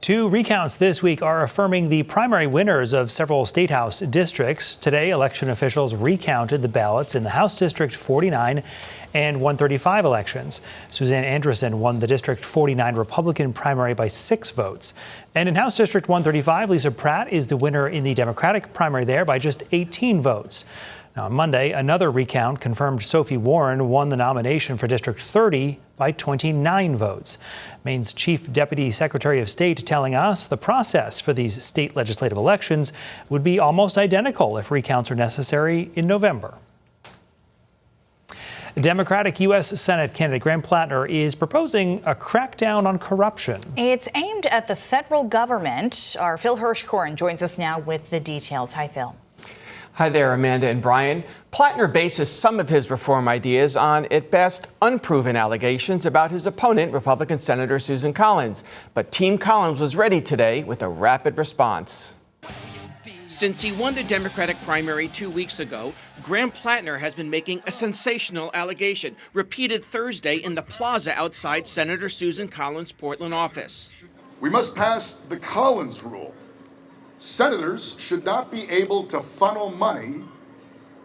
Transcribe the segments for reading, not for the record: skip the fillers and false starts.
Two recounts this week are affirming the primary winners of several state house districts. Today, election officials recounted the ballots in the House District 49 and 135 elections. Suzanne Anderson won the District 49 Republican primary by 6 votes. And in House District 135, Lisa Pratt is the winner in the Democratic primary there by just 18 votes. Now, on Monday, another recount confirmed Sophie Warren won the nomination for District 30 by 29 votes. Maine's Chief Deputy Secretary of State telling us the process for these state legislative elections would be almost identical if recounts are necessary in November. Democratic U.S. Senate candidate Graham Platner is proposing a crackdown on corruption. It's aimed at the federal government. Our Phil Hirschkorn joins us now with the details. Hi, Phil. Hi there, Amanda and Brian. Platner bases some of his reform ideas on, at best, unproven allegations about his opponent, Republican Senator Susan Collins. But Team Collins was ready today with a rapid response. Since he won the Democratic primary 2 weeks ago, Graham Platner has been making a sensational allegation, repeated Thursday in the plaza outside Senator Susan Collins' Portland office. We must pass the Collins rule. Senators should not be able to funnel money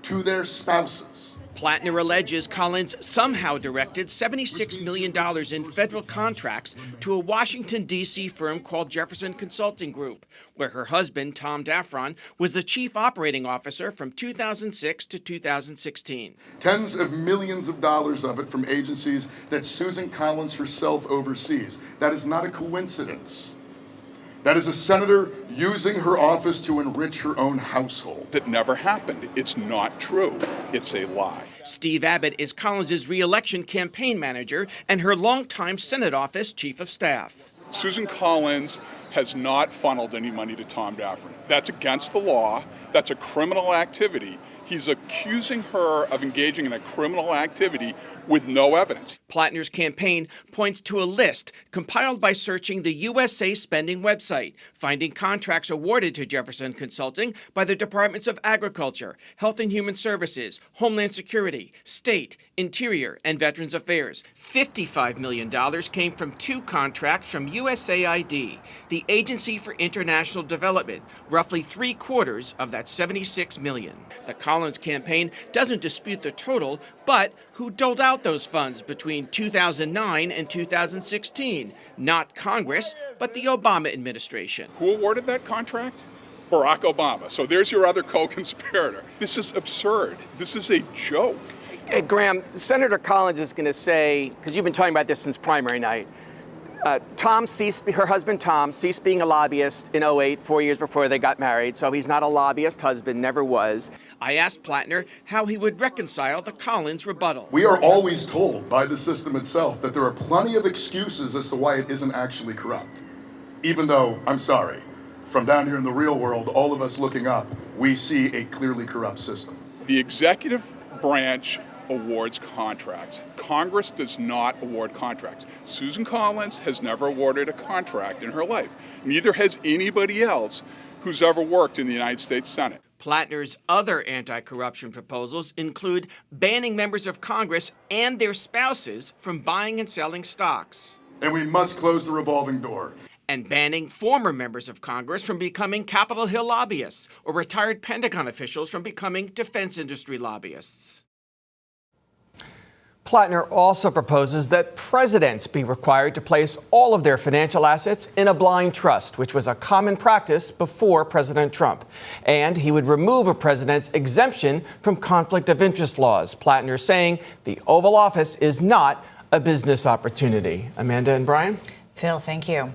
to their spouses. Platner alleges Collins somehow directed $76 million in federal contracts to a Washington, D.C. firm called Jefferson Consulting Group, where her husband, Tom Daffron, was the chief operating officer from 2006 to 2016. Tens of millions of dollars of it from agencies that Susan Collins herself oversees. That is not a coincidence. That is a senator using her office to enrich her own household. It never happened. It's not true. It's a lie. Steve Abbott is Collins' re-election campaign manager and her longtime Senate office chief of staff. Susan Collins has not funneled any money to Tom Daffron. That's against the law. That's a criminal activity. He's accusing her of engaging in a criminal activity with no evidence. Platner's campaign points to a list compiled by searching the USA Spending website, finding contracts awarded to Jefferson Consulting by the Departments of Agriculture, Health and Human Services, Homeland Security, State, Interior, and Veterans Affairs. $55 million came from 2 contracts from USAID, the Agency for International Development, roughly 3/4 of that $76 million. The Collins campaign doesn't dispute the total, but who doled out those funds between 2009 and 2016? Not Congress, but the Obama administration. Who awarded that contract? Barack Obama. So there's your other co-conspirator. This is absurd. This is a joke. Hey, Graham, Senator Collins is going to say, because you've been talking about this since primary night, her husband Tom ceased being a lobbyist in 2008, 4 years before they got married, so he's not a lobbyist husband, never was. I asked Platner how he would reconcile the Collins rebuttal. We are always told by the system itself that there are plenty of excuses as to why it isn't actually corrupt. Even though, I'm sorry, from down here in the real world, all of us looking up, we see a clearly corrupt system. The executive branch awards contracts. Congress does not award contracts. Susan Collins has never awarded a contract in her life. Neither has anybody else who's ever worked in the United States Senate. Platner's other anti-corruption proposals include banning members of Congress and their spouses from buying and selling stocks. And we must close the revolving door. And banning former members of Congress from becoming Capitol Hill lobbyists or retired Pentagon officials from becoming defense industry lobbyists. Platner also proposes that presidents be required to place all of their financial assets in a blind trust, which was a common practice before President Trump. And he would remove a president's exemption from conflict of interest laws. Platner saying the Oval Office is not a business opportunity. Amanda and Brian? Phil, thank you.